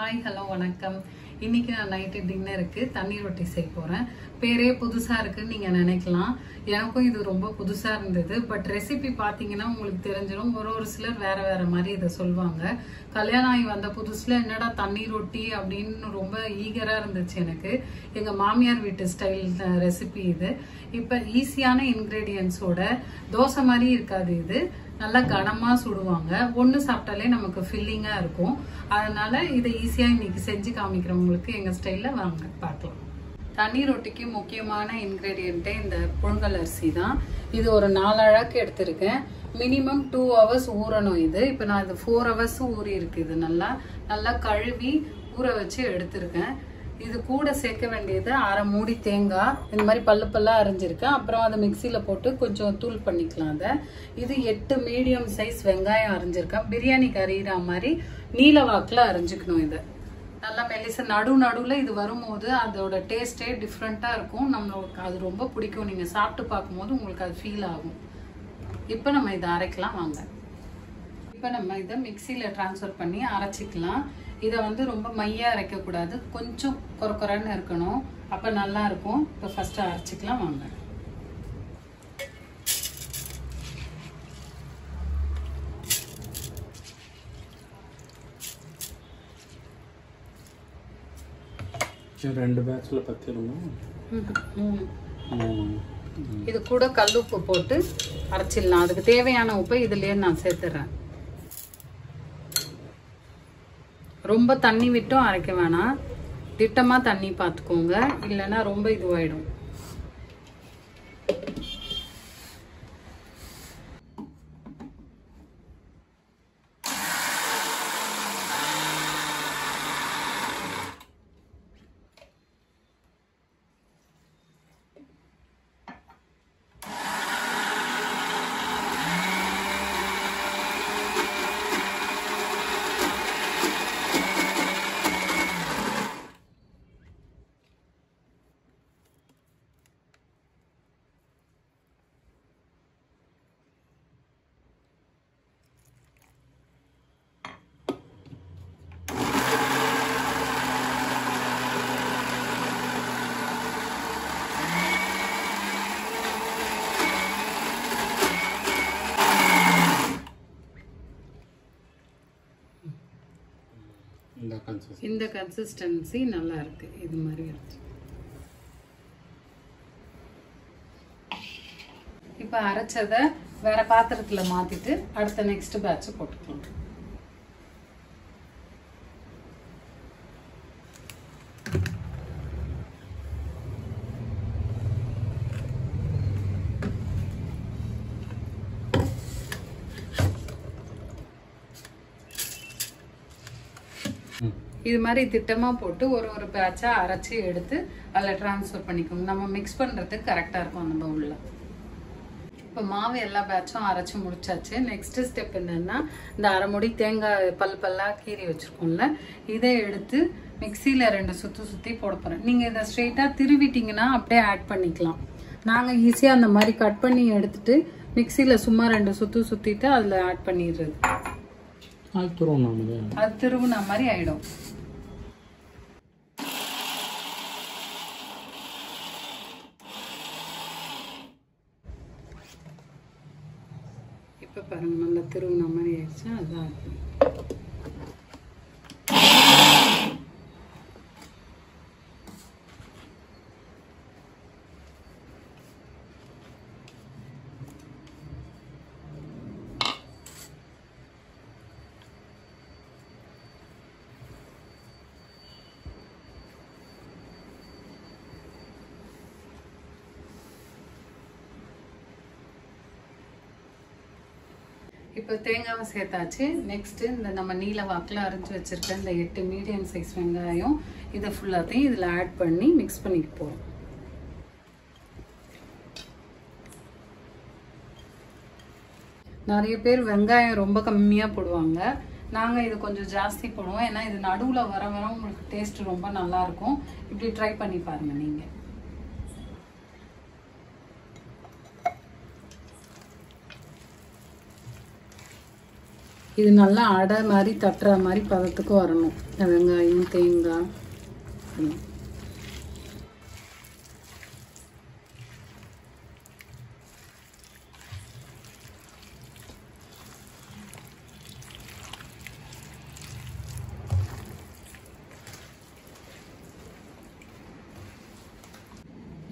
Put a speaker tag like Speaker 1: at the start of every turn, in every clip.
Speaker 1: Hi hello வணக்கம். இன்னைக்கு நான் நைட்டு டின்னருக்கு தண்ணீர் ரொட்டி செய்ய போறேன். பேரே புதுசா இருக்குன்னு நீங்க நினைக்கலாம். எனக்கும் இது ரொம்ப புதுசா இருந்தது. பட் ரெசிபி பாத்தீங்கன்னா உங்களுக்கு தெரிஞ்சிடும். ஒரு சிலர் வேற வேற மாதிரி இதை சொல்லுவாங்க. கல்யாணம் ஆகி வந்த புதுசுல என்னடா தண்ணீர் ரொட்டி அப்படின்னு ரொம்ப ஈகரா இருந்துச்சு எனக்கு. எங்க மாமியார் வீட்டு ஸ்டைல் ரெசிபி இது. இப்ப ஈஸியான இன்கிரீடியன்ஸோட தோசை மாதிரி இருக்காது இது. நல்லா கனமா சுடுவாங்க. ஒன்று சாப்பிட்டாலே நமக்கு ஃபில்லிங்கா இருக்கும். அதனால இதை ஈஸியா இன்னைக்கு செஞ்சு காமிக்கிறவங்களுக்கு எங்க ஸ்டைல்ல வாங்க பார்க்கலாம். தண்ணீர் ரொட்டிக்கு முக்கியமான இன்கிரீடியன்ட்டே இந்த புழுங்கல் அரிசி தான். இது ஒரு 4 அழகு எடுத்திருக்கேன். மினிமம் 2 hours ஊறணும் இது. இப்போ நான் இது 4 hours ஊறி இருக்கு. இது நல்லா கழுவி ஊற வச்சு எடுத்திருக்கேன். இது கூட சேர்க்க வேண்டியது 1/2 மூடி தேங்காய், இந்த மாதிரி பல்லா அரைஞ்சிருக்கேன். அப்புறம் அதை மிக்சியில போட்டு கொஞ்சம் தூள் பண்ணிக்கலாம். அதை இது 8 மீடியம் சைஸ் வெங்காயம் அரைஞ்சிருக்கேன். பிரியாணிக்கு அரைகிற மாதிரி நீல வாக்குல அரைஞ்சிக்கணும். இதை நல்லா மெல்லிசா நடுவுல இது வரும்போது அதோட டேஸ்டே டிஃப்ரெண்டா இருக்கும். நம்மளுக்கு அது ரொம்ப பிடிக்கும். நீங்க சாப்பிட்டு பார்க்கும்போது உங்களுக்கு அது ஃபீல் ஆகும். இப்போ நம்ம இதை அரைக்கலாம் வாங்க. இப்போ நம்ம இதை மிக்சியில டிரான்ஸ்ஃபர் பண்ணி அரைச்சிக்கலாம். இதை ரொம்ப மையா அரைக்க கூடாது, கொஞ்சம் கொரன்னு இருக்கணும். அப்ப நல்லா இருக்கும். இப்போ ஃபர்ஸ்ட் அரைச்சிக்கலாம் வாங்க.
Speaker 2: ரெண்டு பேட்ச்ல பத்திரமா
Speaker 1: இது கூட கல்லுப்பு போட்டு அரைச்சிடலாம். அதுக்கு தேவையான உப்பை இதுலயே நான் சேர்த்துறேன். ரொம்ப தண்ணி விட்டும் அரைக்க வேணாம். திட்டமா தண்ணி பார்த்துக்கோங்க, இல்லைன்னா ரொம்ப இதுவாயிடும். இந்த கன்சிஸ்டன்சி நல்லா இருக்கு. இது மாதிரி இருக்கு. இப்ப அரைச்சதை வேற பாத்திரத்துல மாத்திட்டு அடுத்த நெக்ஸ்ட் பேட்ச் போட்டுக்கலாம். இது மாதிரி திட்டமா போட்டு ஒரு பேட்சா அரைச்சி எடுத்து அதில் டிரான்ஸ்ஃபர் பண்ணிக்கோங்க. நம்ம மிக்ஸ் பண்றதுக்கு கரெக்டா இருக்கும் அந்த பவுல்ல. இப்போ மாவு எல்லா பேட்சும் அரைச்சி முடிச்சாச்சு. நெக்ஸ்ட் ஸ்டெப் என்னன்னா, இந்த 1/2 மூடி தேங்காய் பல்லா கீறி வச்சிருக்கோம்ல, இதை எடுத்து மிக்சியில 2 சுத்தி போட போறேன். நீங்க இதை ஸ்ட்ரெயிட்டா திருவிட்டீங்கன்னா அப்படியே ஆட் பண்ணிக்கலாம். நாங்க ஈஸியா அந்த மாதிரி கட் பண்ணி எடுத்துட்டு மிக்சியில சும்மா 2 சுத்திட்டு அதுல ஆட் பண்ணிடுறது. அது திருவுன மாதிரி ஆயிடும். இப்ப பாருங்க, நல்லா திருவுன மாதிரி ஆயிடுச்சு. அதான் இப்போ தேங்காவை சேர்த்தாச்சு. நெக்ஸ்ட் இந்த நம்ம நீல வாக்கில் அரைஞ்சி வச்சிருக்க இந்த 8 மீடியம் சைஸ் வெங்காயம் இதை ஃபுல்லாத்தையும் இதில் ஆட் பண்ணி மிக்ஸ் பண்ணிட்டு போகிறோம். நிறைய பேர் வெங்காயம் ரொம்ப கம்மியாக போடுவாங்க. நாங்கள் இது கொஞ்சம் ஜாஸ்தி போடுவோம். ஏன்னா இது நடுவில் வர உங்களுக்கு டேஸ்ட் ரொம்ப நல்லா இருக்கும். இப்படி ட்ரை பண்ணி பாருங்க நீங்கள். இது நல்லா அடை மாதிரி தட்டுற மாதிரி பதத்துக்கு வரணும். வெங்காயம் தேங்காய்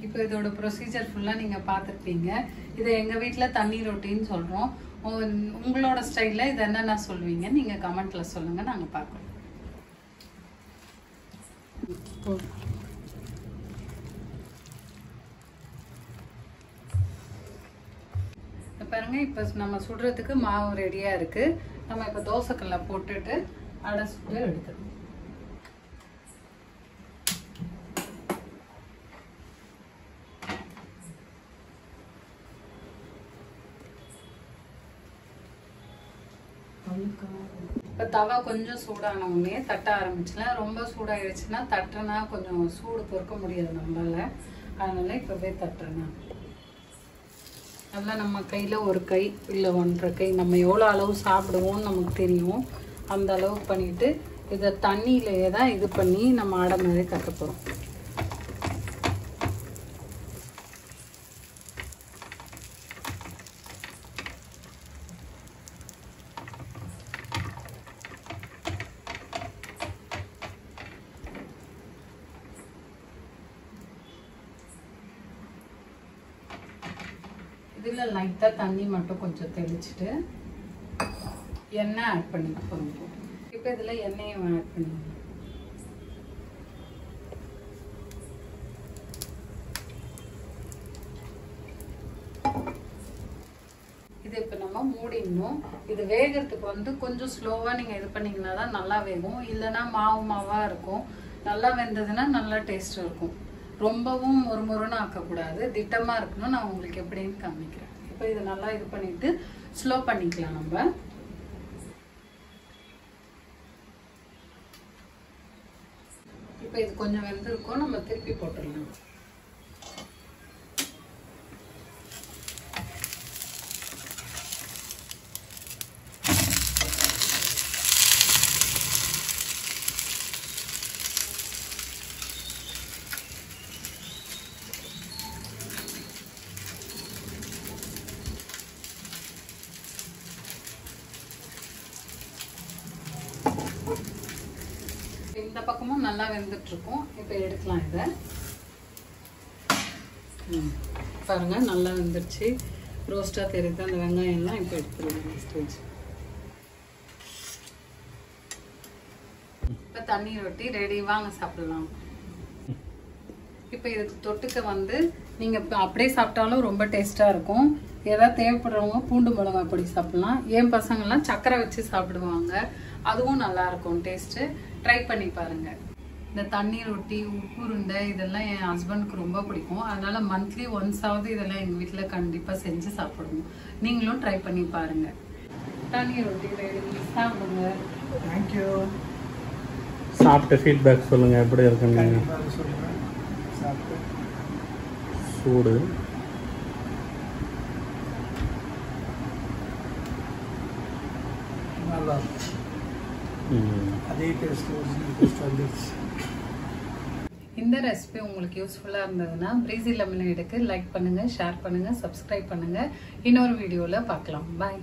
Speaker 1: இப்போ இதோட ப்ரொசீஜர் ஃபுல்லாக நீங்கள் பார்த்துருப்பீங்க. இதை எங்கள் வீட்டில் தண்ணி ரொட்டின்னு சொல்கிறோம். உங்களோட ஸ்டைலில் இது என்னென்ன சொல்லுவீங்க நீங்கள் கமெண்ட்டில் சொல்லுங்கள், நாங்கள் பார்க்குறோம். பாருங்க, இப்போ நம்ம சுடுறதுக்கு மாவு ரெடியாக இருக்குது. நம்ம இப்போ தோசைக்கல்லை போட்டுட்டு அடை சுட்டு எடுத்துக்கணும். இப்போ தவா கொஞ்சம் சூடான உடனே தட்ட ஆரம்பிச்சுலாம். ரொம்ப சூடாயிடுச்சுன்னா தட்டுனா கொஞ்சம் சூடு பொறுக்க முடியாது நம்மளால. அதனால இப்போவே தட்டுறேன். நல்லா நம்ம கையில் ஒரு கை இல்லை 1.5 கை, நம்ம எவ்வளோ அளவு சாப்பிடுவோம்னு நமக்கு தெரியும். அந்த அளவுக்கு பண்ணிவிட்டு இதை தண்ணியிலேயே தான் இது பண்ணி நம்ம அடை மாதிரி கட்ட போகிறோம். இதில் லைட்டாக தண்ணி மட்டும் கொஞ்சம் தெளிச்சுட்டு எண்ணெய் ஆட் பண்ணிக்க போகிறோம். இப்போ இதில் எண்ணெயும் ஆட் பண்ணிக்கலாம். இது இப்போ நம்ம மூடிடணும். இது வேகிறதுக்கு கொஞ்சம் ஸ்லோவாக நீங்கள் இது பண்ணிங்கன்னா தான் நல்லா வேகும். இல்லைன்னா மாவாக இருக்கும். நல்லா வெந்ததுன்னா நல்லா டேஸ்ட் இருக்கும். ரொம்பவும் முறுமுறுன்னு ஆக்கக்கூடாது, திட்டமாக இருக்கணும். நான் உங்களுக்கு எப்படின்னு காமிக்கிறேன். இப்போ இதை நல்லா இது பண்ணிட்டு ஸ்லோ பண்ணிக்கலாம். நம்ம இப்போ இது கொஞ்சம் வெந்திருக்கும், நம்ம திருப்பி போட்டுடலாம். இந்த பக்கமும் நல்லா வெந்துட்டு இருக்கும். இப்போ எடுக்கலாம். இதை பாருங்க, நல்லா வெந்துருச்சு. ரோஸ்டா தெரியுது அந்த வெங்காயம் எல்லாம். இப்போ எடுத்துருவோம் ஸ்டேஜ். இப்போ தண்ணி ரொட்டி ரெடி, வாங்க சாப்பிடலாம். இப்போ இதுக்கு தொட்டுக்க நீங்க அப்படியே சாப்பிட்டாலும் ரொம்ப டேஸ்டா இருக்கும். ஏதாவது தேவைப்படுறவங்க பூண்டு மிளகா பொடி சாப்பிடலாம். என் பசங்கள்லாம் சக்கரை வச்சு சாப்பிடுவாங்க, அதுவும் நல்லா இருக்கும் டேஸ்ட். ட்ரை பண்ணி பாருங்க. இந்த தண்ணி ரொட்டி, உப்பு உருண்டை இதெல்லாம் என் ஹஸ்பண்டுக்கு ரொம்ப பிடிக்கும். அதனால மந்த்லி ஒன்ஸாவது இதெல்லாம் எங்கள் வீட்டில் கண்டிப்பாக செஞ்சு சாப்பிடுவோம். நீங்களும் ட்ரை பண்ணி பாருங்க. தண்ணி ரொட்டி ரெடி, சாப்பிடுங்க.
Speaker 2: தேங்க்யூ. சாப்பிட்ட ஃபீட்பேக் சொல்லுங்கள், எப்படி இருக்குன்னு. சூடு
Speaker 3: நல்லா அதே டேஸ்ட் வந்துருச்சு.
Speaker 1: இந்த ரெசிபி உங்களுக்கு யூஸ்ஃபுல்லாக இருந்ததுன்னா பிரீஸி லெமனேடுக்கு லைக் பண்ணுங்கள், ஷேர் பண்ணுங்கள், சப்ஸ்கிரைப் பண்ணுங்கள். இன்னொரு வீடியோவில் பார்க்கலாம். பாய்.